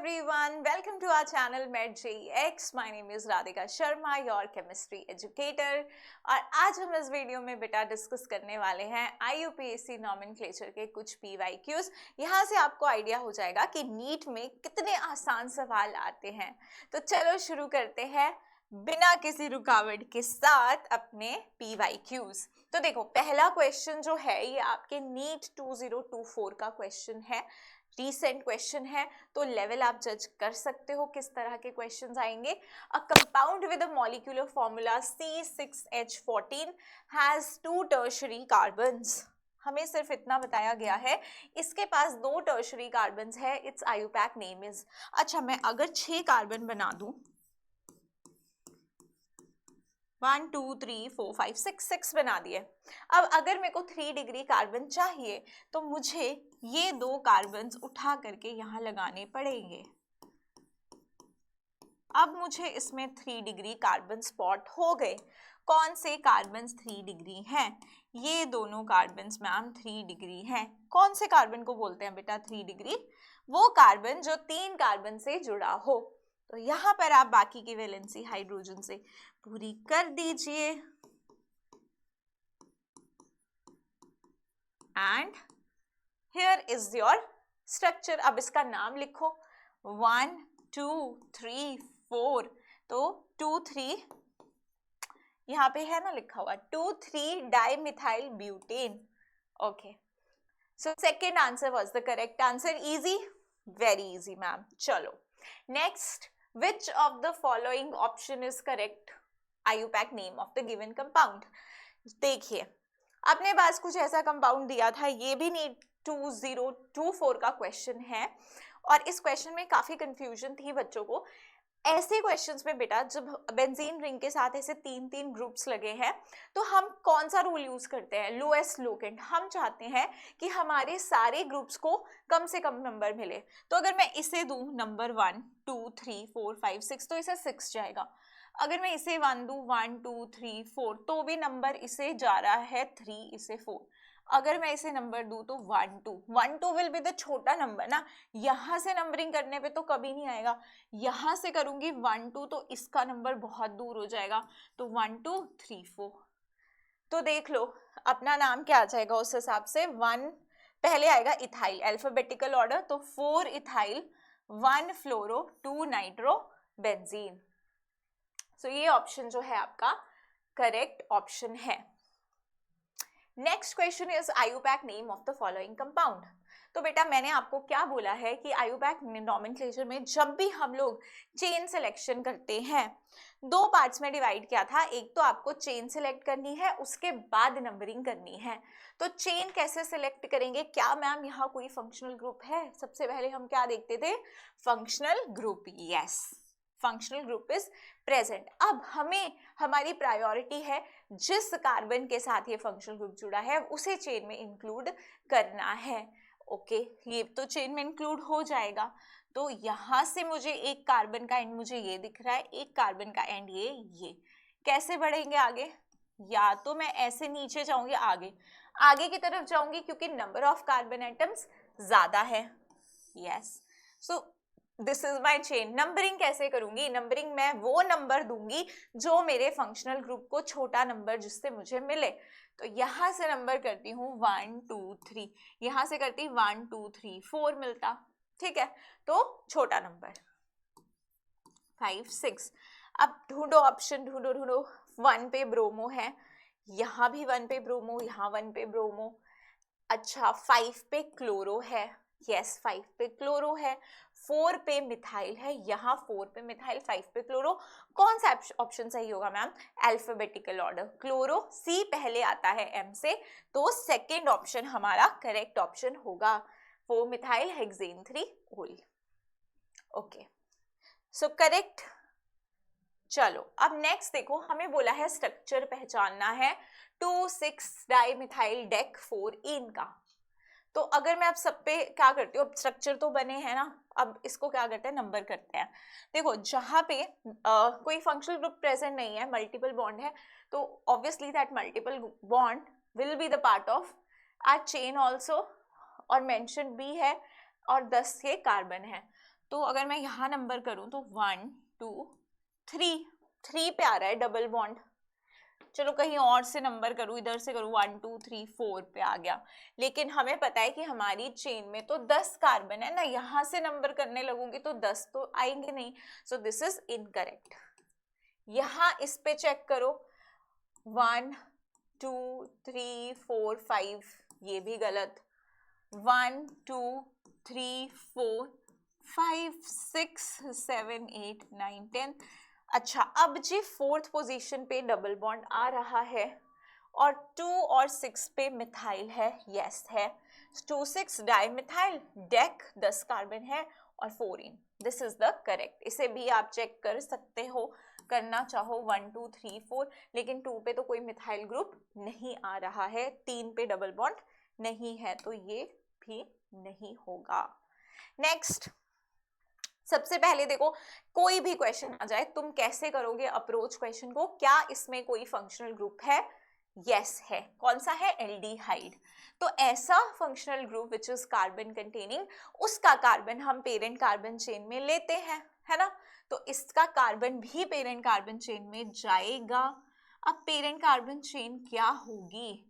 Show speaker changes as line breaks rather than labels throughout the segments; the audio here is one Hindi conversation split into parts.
everyone, welcome to our channel MedJEX. My name is Radhika Sharma, your chemistry educator. और आज हम इस वीडियो में बेटा डिस्कस करने वाले हैं IUPAC नॉमेनक्लेचर के कुछ PYQs। यहाँ से आपको आइडिया हो जाएगा कि नीट में कितने आसान सवाल आते हैं। तो चलो शुरू करते हैं बिना किसी रुकावट के साथ अपने PYQs। तो देखो पहला क्वेश्चन जो है ये आपके नीट 2024 का क्वेश्चन है, रीसेंट क्वेश्चन है, तो लेवल आप जज कर सकते हो किस तरह के क्वेश्चंस आएंगे। A compound with a molecular formula C6H14 has 2 tertiary carbons. हमें सिर्फ इतना बताया गया है, इसके पास 2 टर्शरी कार्बन्स है। It's IUPAC name is. अच्छा, मैं अगर 6 कार्बन बना दूं, 1 2 3 4 5 6 बना दिए। अब अगर मेरे को 3 डिग्री कार्बन चाहिए तो मुझे ये 2 कार्बन्स उठा करके यहाँ लगाने पड़ेंगे। अब मुझे इसमें 3 डिग्री कार्बन स्पॉट हो गए। कौन से कार्बन्स 3 डिग्री हैं? ये दोनों कार्बन्स मैम 3 डिग्री हैं। कौन से कार्बन को बोलते हैं बेटा 3 डिग्री? वो कार्बन जो 3 कार्बन से जुड़ा हो। तो यहाँ पर आप बाकी की वैलेंसी हाइड्रोजन से पूरी कर दीजिए and here is your structure. अब इसका नाम लिखो 1 2 3 4। तो 2 3 यहाँ पे है ना लिखा हुआ 2 3 dimethyl butane. Okay, so second answer was the correct answer. Easy, very easy ma'am. चलो next, which of the following option is correct? IUPAC name of the given compound। देखिए अपने पास कुछ ऐसा कंपाउंड दिया था, ये भी नीट 2024 का क्वेश्चन है और इस क्वेश्चन में काफी कंफ्यूजन थी बच्चों को। ऐसे क्वेश्चंस में बेटा जब बेंजीन रिंग के साथ ऐसे 3 ग्रुप्स लगे हैं तो हम कौन सा रूल यूज करते हैं? Lowest locant. हम चाहते हैं कि हमारे सारे ग्रुप्स को कम से कम नंबर मिले। तो अगर मैं इसे दूं नंबर 1 2 3 4 5 6 तो इसे 6 जाएगा। अगर मैं इसे 1 दूं 1 2 3 4 तो भी नंबर इसे जा रहा है 3, इसे 4। अगर मैं इसे नंबर दूं तो 1 2 विल बी द छोटा नंबर ना, यहाँ से नंबरिंग करने पे तो कभी नहीं आएगा। यहाँ से करूंगी 1 2 तो इसका नंबर बहुत दूर हो जाएगा। तो 1 2 3 4। तो देख लो अपना नाम क्या आ जाएगा उस हिसाब से। 1 पहले आएगा इथाइल, अल्फाबेटिकल ऑर्डर, तो 4 इथाइल 1 फ्लोरो 2 नाइट्रो बेंजीन। सो ये ऑप्शन जो है आपका करेक्ट ऑप्शन है। Next question is IUPAC name of the following compound. तो बेटा मैंने आपको क्या बोला है कि IUPAC नॉमेनक्लेचर में जब भी हम लोग चेन सिलेक्शन करते हैं 2 पार्ट्स में डिवाइड किया था। एक तो आपको चेन सिलेक्ट करनी है, उसके बाद नंबरिंग करनी है। तो चेन कैसे सिलेक्ट करेंगे? क्या मैम यहाँ कोई फंक्शनल ग्रुप है? सबसे पहले हम क्या देखते थे? Functional group. Yes, functional group is present. अब हमें हमारी प्रायोरिटी है जिस कार्बन के साथ ये फंक्शनल ग्रुप जुड़ा है उसे चेन में इंक्लूड करना है। ओके, ये तो चेन में इंक्लूड हो जाएगा। तो यहाँ से मुझे एक कार्बन का एंड मुझे ये दिख रहा है, एक कार्बन का एंड ये कैसे बढ़ेंगे आगे? या तो मैं ऐसे नीचे जाऊंगी, आगे की तरफ जाऊंगी क्योंकि नंबर ऑफ कार्बन एटम्स ज्यादा है। Yes, so this is my chain. Numbering कैसे करूंगी? नंबरिंग मैं वो नंबर दूंगी जो मेरे फंक्शनल ग्रुप को छोटा नंबर जिससे मुझे मिले। तो यहाँ से नंबर करती हूँ 1 2 3, यहाँ से करती 1 2 3 4 मिलता। ठीक है, तो छोटा नंबर 5 6। अब ढूंढो ऑप्शन, ढूंढो 1 पे ब्रोमो है, यहाँ भी 1 पे ब्रोमो, यहाँ 1 पे ब्रोमो। अच्छा, 5 पे क्लोरो है। यस, 5 पे क्लोरो है। 4 पे मिथाइल है, यहाँ 4 पे मिथाइल, 5 पे क्लोरो। कौन सा ऑप्शन सही होगा ma'am? Alphabetical order. Chloro C पहले आता है M से, तो सेकेंड ऑप्शन हमारा करेक्ट ऑप्शन होगा। 4 मिथाइल हेक्सेन 3 ओल। Okay, so correct. चलो अब नेक्स्ट देखो, हमें बोला है स्ट्रक्चर पहचानना है 2,6 डाइमिथाइल डेक 4 इन का। तो अगर मैं अब सब पे क्या करती हूँ, अब स्ट्रक्चर तो बने हैं ना, अब इसको क्या करते हैं? नंबर करते हैं। देखो जहाँ पे कोई फंक्शनल ग्रुप प्रेजेंट नहीं है, मल्टीपल बॉन्ड है, तो obviously that multiple bond will be the part of our chain also, और मेंशन भी है और 10 ये कार्बन है। तो अगर मैं यहाँ नंबर करूँ तो 1 2 3 3 पे आ रहा है डबल बॉन्ड। चलो कहीं और से नंबर करूँ, इधर से करूँ 1 2 3 4 पे आ गया, लेकिन हमें पता है कि हमारी चेन में तो 10 कार्बन है ना, यहाँ से नंबर करने लगूंगी तो 10 तो आएंगे नहीं, सो दिस इज इनकरेक्ट। यहाँ इस पे चेक करो 1 2 3 4 5, ये भी गलत। 1 2 3 4 5 6 7 8 9 10। अच्छा, अब जी फोर्थ पोजीशन पे डबल बॉन्ड आ रहा है और 2 और 6 पे मिथाइल है, यस है। 2 6 डाइमिथाइल, डेक 10 कार्बन है और 4 इन, दिस इज द करेक्ट। इसे भी आप चेक कर सकते हो, करना चाहो 1 2 3 4, लेकिन 2 पे तो कोई मिथाइल ग्रुप नहीं आ रहा है, 3 पे डबल बॉन्ड नहीं है, तो ये भी नहीं होगा। नेक्स्ट, सबसे पहले देखो कोई भी क्वेश्चन आ जाए तुम कैसे करोगे अप्रोच क्वेश्चन को, क्या इसमें कोई फंक्शनल ग्रुप है? यस है। कौन सा है? एल्डिहाइड। तो ऐसा functional group which is carbon containing, उसका कार्बन हम पेरेंट कार्बन चेन में लेते हैं, है ना, तो इसका कार्बन भी पेरेंट कार्बन चेन में जाएगा। अब पेरेंट कार्बन चेन क्या होगी?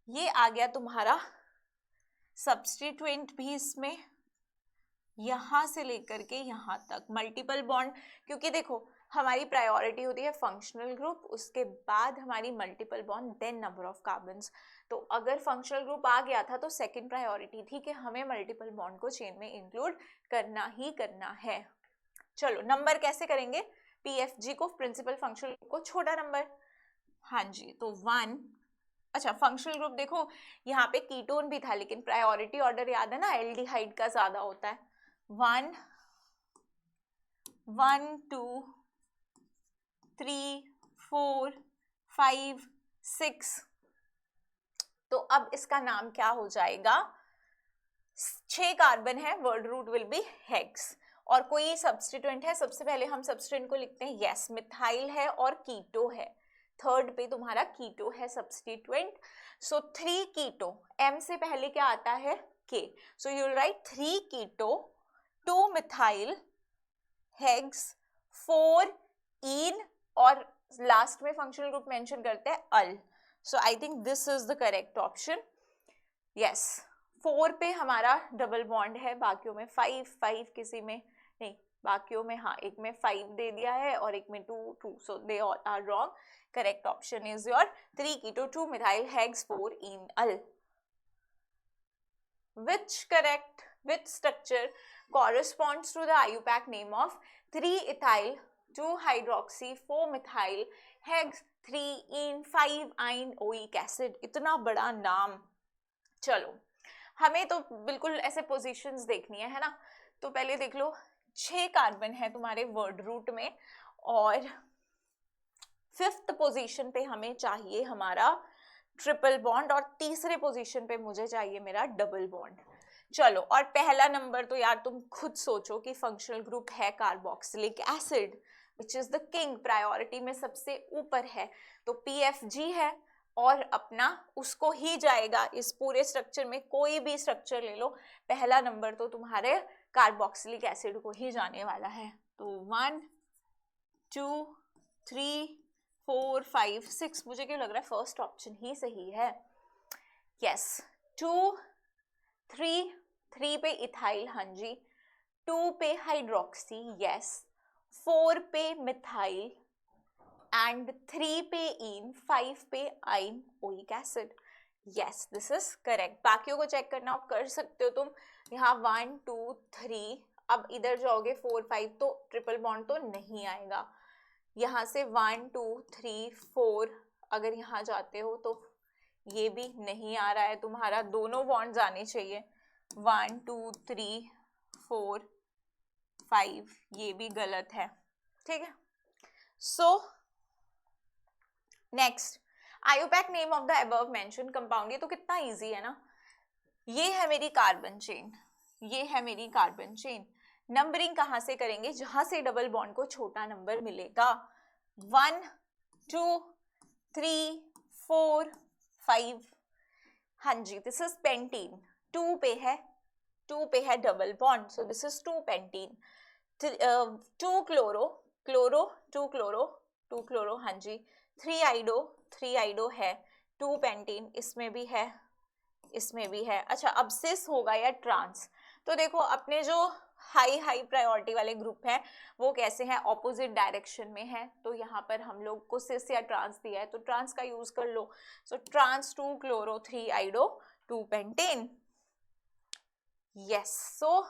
ये आ गया तुम्हारा सब्स्टिट्यूएंट भी इसमें, यहां से लेकर के यहां तक मल्टीपल बॉन्ड, क्योंकि देखो हमारी प्रायोरिटी होती है फंक्शनल ग्रुप, उसके बाद हमारी multiple bond, then number of carbons. तो अगर फंक्शनल ग्रुप आ गया था तो सेकंड प्रायोरिटी थी कि हमें मल्टीपल बॉन्ड को चेन में इंक्लूड करना ही करना है। चलो नंबर कैसे करेंगे? पीएफजी को, प्रिंसिपल फंक्शनल ग्रुप को छोटा नंबर, हाँ जी, तो 1। अच्छा, फंक्शनल ग्रुप देखो यहाँ पे कीटोन भी था, लेकिन प्रायोरिटी ऑर्डर याद है ना, एल्डिहाइड का ज्यादा होता है। 1 1 2 3 4 5 6, तो अब इसका नाम क्या हो जाएगा? 6 कार्बन है, word root will be hex, और कोई सब्स्टिट्यूएंट है, सबसे पहले हम सब्स्टिट्यूएंट को लिखते हैं, यस मिथाइल है और कीटो है, थर्ड पे तुम्हारा कीटो है सब्स्टिट्यूएंट, सो 3 कीटो, एम से पहले क्या आता है? के, so you will write 3 keto 2 methyl hex 4 en, और लास्ट में फंक्शनल ग्रुप मेंशन करते हैं al, so I think this is the correct option, yes. 4 पे हमारा डबल बॉन्ड है, बाकियों में 5 5, किसी में नहीं, बाकियों में हाँ, एक में 5 दे दिया है और एक में 2 2, so they all are wrong, correct option is your 3 keto 2 methyl hex 4 en al. Which structure corresponds to the IUPAC name of 3-ethyl 2-hydroxy 4-methyl hex 3-ene 5-ine oic acid? इतना बड़ा नाम। चलो हमें तो बिल्कुल ऐसे पोजीशंस देखनी है ना, तो पहले देख लो 6 कार्बन है तुम्हारे वर्ड रूट में, और 5th पोजीशन पे हमें चाहिए हमारा ट्रिपल बॉन्ड, और तीसरे पोजीशन पे मुझे चाहिए मेरा डबल बॉन्ड। चलो, और पहला नंबर तो यार तुम खुद सोचो कि फंक्शनल ग्रुप है carboxylic acid which is the king, priority में सबसे ऊपर है, तो पीएफजी है और अपना उसको ही जाएगा। इस पूरे स्ट्रक्चर में कोई भी स्ट्रक्चर ले लो, पहला नंबर तो तुम्हारे कार्बोक्सिलिक एसिड को ही जाने वाला है। तो 1 2 3 4 5 6, मुझे क्यों लग रहा है फर्स्ट ऑप्शन ही सही है, यस। 2 3 3 पे इथाइल, हाँ जी, 2 पे हाइड्रोक्सी, यस, 4 पे मिथाइल एंड 3 पे इन, 5 पे आइन oic acid, yes this is correct. बाकियों को चेक करना कर सकते हो तुम, यहाँ 1 2 3, अब इधर जाओगे 4 5 तो ट्रिपल बॉन्ड तो नहीं आएगा, यहाँ से 1 2 3 4, अगर यहाँ जाते हो तो ये भी नहीं आ रहा है तुम्हारा, दोनों बॉन्ड्स आने चाहिए, 1 2 3 4 5, ये भी गलत है, ठीक है। So next, IUPAC name of the above mention compound, ये तो कितना इजी है ना, ये है मेरी कार्बन चेन, ये है मेरी कार्बन चेन, नंबरिंग कहाँ से करेंगे? जहां से डबल बॉन्ड को छोटा नंबर मिलेगा, 1 2 3 4 5, हाँ जी, दिस इज पेंटीन, 2 पे है double bond, so this is 2 pentene, 2 chloro, chloro 2 chloro, 2 chloro, हाँ जी, 3 आइडो, 3 आइडो है, 2 पेंटीन, इसमें भी है, इसमें भी है। अच्छा, अब सिस होगा या ट्रांस? तो देखो अपने जो हाई प्रायोरिटी वाले ग्रुप हैं वो कैसे हैं, ऑपोजिट डायरेक्शन में है, तो यहाँ पर हम लोग को सिस या ट्रांस दिया है तो ट्रांस का यूज कर लो। सो ट्रांस 2 क्लोरो 3 आइडो 2 पेंटेन। यस, सो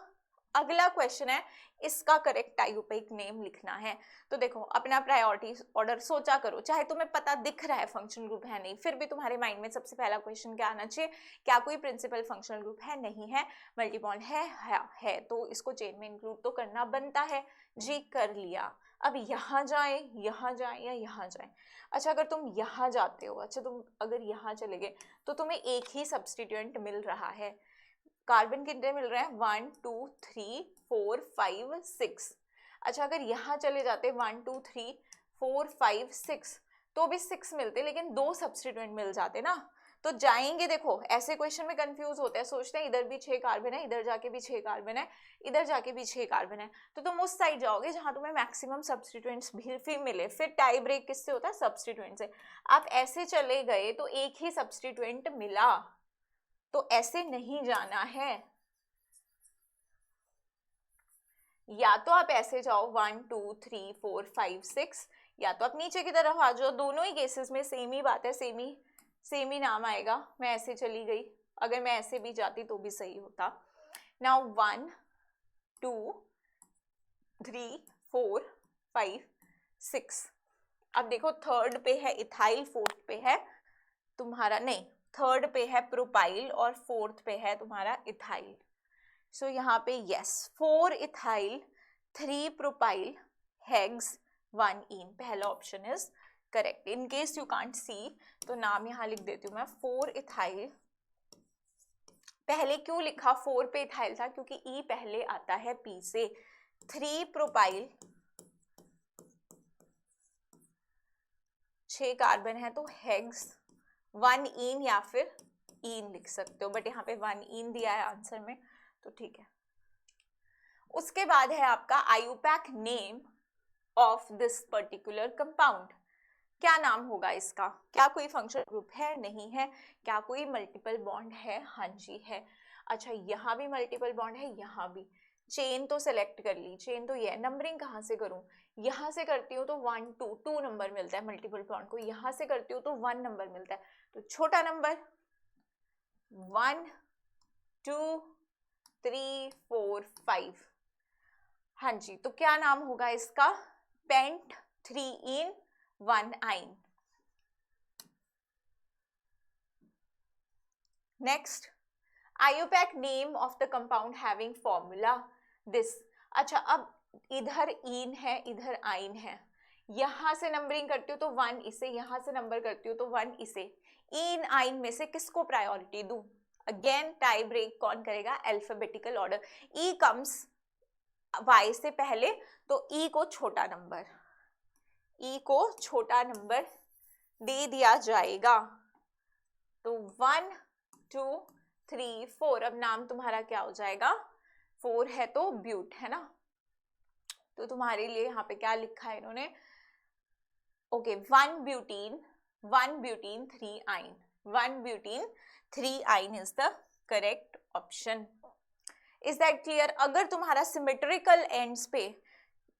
अगला क्वेश्चन है, इसका करेक्ट आयुपैक नेम लिखना है। तो देखो अपना प्रायोरिटी ऑर्डर सोचा करो, चाहे तुम्हें पता दिख रहा है फंक्शनल ग्रुप है नहीं, फिर भी तुम्हारे माइंड में सबसे पहला क्वेश्चन क्या आना चाहिए, क्या कोई प्रिंसिपल फंक्शनल ग्रुप है, नहीं है, मल्टी बॉन्ड है, तो इसको चेन में इंक्लूड तो करना बनता है। जी कर लिया। अब यहाँ जाए, यहाँ जाए या यहाँ जाए? अच्छा, अगर तुम यहाँ जाते हो, अच्छा तुम अगर यहाँ चले गए तो तुम्हें एक ही सब्सटीट्यूएंट मिल रहा है। कार्बन कितने मिल रहे हैं, 1 2 3 4 5 6। अच्छा, अगर यहाँ चले जाते 1 2 3 4 5 6 तो भी 6 मिलते, लेकिन 2 सब्सटीट्यूएंट मिल जाते ना, तो जाएंगे। देखो ऐसे क्वेश्चन में कंफ्यूज होते हैं, सोचते हैं इधर भी 6 कार्बन है, इधर जाके भी 6 कार्बन है, इधर जाके भी 6 कार्बन है, तो तुम उस साइड जाओगे जहां तुम्हें मैक्सिमम सब्सटीट्यूएंट्स भी मिले। फिर टाई ब्रेक किससे होता है, सब्सटीट्यूएंट से। आप ऐसे चले गए तो एक ही सब्सटीट्यूएंट मिला, तो ऐसे नहीं जाना है। या तो आप ऐसे जाओ 1 2 3 4 5 6, या तो आप नीचे की तरफ आ जाओ। दोनों ही केसेस में सेम ही बात है, सेम ही नाम आएगा। मैं ऐसे चली गई, अगर मैं ऐसे भी जाती तो भी सही होता। नाउ 1 2 3 4 5 6। अब देखो थर्ड पे है इथाइल, फोर्थ पे है तुम्हारा, नहीं थर्ड पे है प्रोपाइल और फोर्थ पे है तुम्हारा इथाइल। सो यहाँ पे यस, 4 इथाइल 3 प्रोपाइल हेक्स 1 इन, पहला option is correct. In case you can't see तो नाम यहाँ लिख देती हूँ मैं, 4 इथाइल। पहले क्यों लिखा 4 पे इथाइल था, क्योंकि ई पहले आता है पी से। 3 प्रोपाइल, 6 कार्बन है तो हेक्स 1 इन या फिर इन लिख सकते हो, बट यहाँ पे 1 इन दिया है आंसर में तो ठीक है। उसके बाद है आपका IUPAC name of this particular compound. क्या नाम होगा इसका, क्या कोई फंक्शनल ग्रुप है, नहीं है, क्या कोई मल्टीपल बॉन्ड है, हाँ जी है। अच्छा, यहाँ भी मल्टीपल बॉन्ड है, यहाँ भी। चेन तो सेलेक्ट कर ली, चेन तो ये, नंबरिंग कहाँ से करूँ, यहाँ से करती हूँ तो 1 2 2 नंबर मिलता है मल्टीपल बॉन्ड को, यहाँ से करती हूँ तो 1 नंबर मिलता है, तो छोटा नंबर 1 2 3 4 5। हाँ जी, तो क्या नाम होगा इसका, पेंट 3 इन 1 आइन। Next, IUPAC name of the compound having formula this. अच्छा, अब इधर इन है, इधर आइन है, यहां से नंबरिंग करती हूँ तो 1 इसे, यहां से नंबर करती हूँ तो 1 इसे। इन आइन में से किसको प्रायोरिटी दूं, अगेन टाई ब्रेक कौन करेगा, alphabetical order. E comes why से पहले तो ई को छोटा नंबर, ई को छोटा नंबर दे दिया जाएगा। तो 1 2 3 4, अब नाम तुम्हारा क्या हो जाएगा, 4 है तो ब्यूट है ना, तो तुम्हारे लिए यहाँ पे क्या लिखा है इन्होंने, ओके 1 ब्यूटीन 3 आइन, 1 ब्यूटीन 3 आइन is the correct option. Is that clear? अगर तुम्हारा सिमेट्रिकल एंड्स पे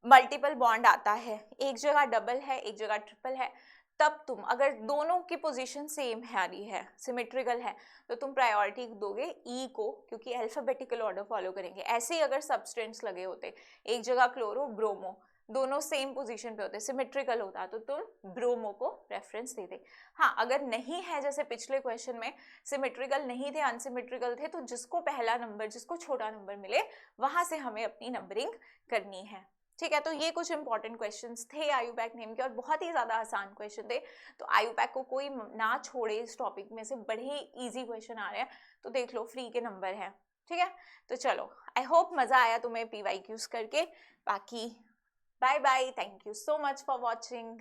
मल्टीपल बॉन्ड आता है, एक जगह डबल है एक जगह ट्रिपल है, तब तुम अगर दोनों की पोजीशन सेम है रही है, सिमेट्रिकल है, तो तुम प्रायोरिटी दोगे ई को, क्योंकि अल्फाबेटिकल ऑर्डर फॉलो करेंगे। ऐसे ही अगर सब्सटेंस लगे होते, एक जगह क्लोरो ब्रोमो, दोनों सेम पोजीशन पे होते, सिमेट्रिकल होता, तो तुम ब्रोमो को रेफरेंस दे दे। हाँ, अगर नहीं है, जैसे पिछले क्वेश्चन में सिमेट्रिकल नहीं थे, अनसिमेट्रिकल थे, तो जिसको पहला नंबर, जिसको छोटा नंबर मिले वहां से हमें अपनी नंबरिंग करनी है। ठीक है, तो ये कुछ इंपॉर्टेंट क्वेश्चंस थे आयुपैक नेम के, और बहुत ही ज्यादा आसान क्वेश्चन थे, तो आयुपैक को कोई ना छोड़े, इस टॉपिक में से बड़े इजी क्वेश्चन आ रहे हैं, तो देख लो, फ्री के नंबर है। ठीक है, तो चलो, आई होप मजा आया तुम्हें PYQs करके। बाकी bye bye, thank you so much for watching.